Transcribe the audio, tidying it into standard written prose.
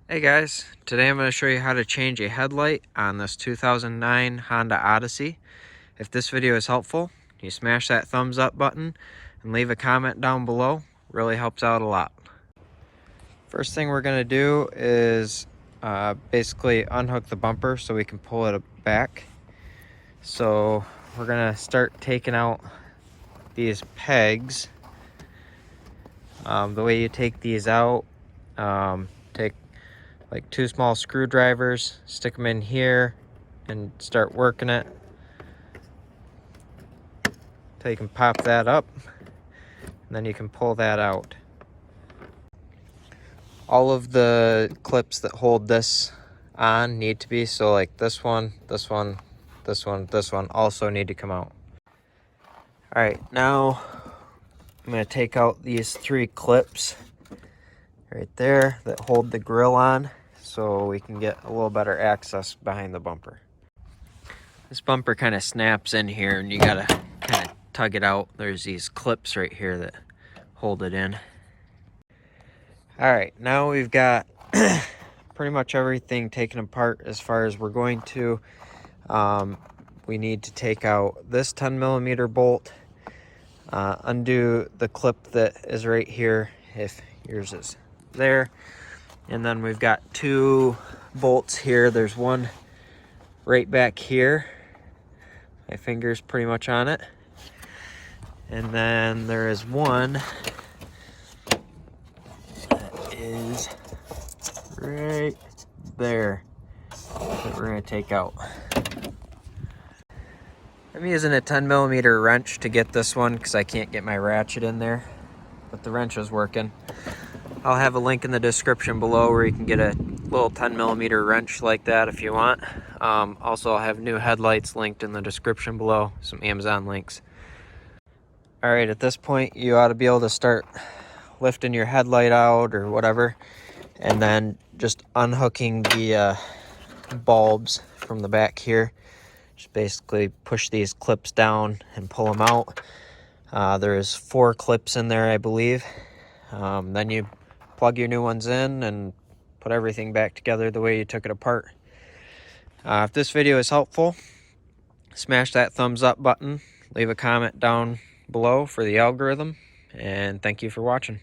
Hey guys, today I'm going to show you how to change a headlight on this 2009 Honda Odyssey. If this video is helpful, you smash that thumbs up button and leave a comment down below. Really helps out a lot. First thing we're going to do is basically unhook the bumper so we can pull it back. So we're going to start taking out these pegs. The way you take these out, take like 2 small screwdrivers, stick them in here and start working it until you can pop that up, and then you can pull that out. All of the clips that hold this on need to be, so like this one, this one, this one, this one also need to come out. All right, now I'm going to take out these 3 clips right there that hold the grill on so we can get a little better access behind the bumper. This bumper kind of snaps in here and you gotta kind of tug it out. There's these clips right here that hold it in. All right, now we've got pretty much everything taken apart as far as we're going to. We need to take out this 10mm bolt, undo the clip that is right here if yours is there, and then we've got 2 bolts here. There's one right back here. My finger's pretty much on it. And then there is one that is right there that we're going to take out. I'm using a 10mm wrench to get this one because I can't get my ratchet in there, but the wrench is working. I'll have a link in the description below where you can get a little 10mm wrench like that if you want. Also, I'll have new headlights linked in the description below, some Amazon links. All right, at this point, you ought to be able to start lifting your headlight out or whatever, and then just unhooking the bulbs from the back here. Just basically push these clips down and pull them out. There's 4 clips in there, I believe. Then you plug your new ones in and put everything back together the way you took it apart. If this video is helpful, smash that thumbs up button, leave a comment down below for the algorithm, and thank you for watching.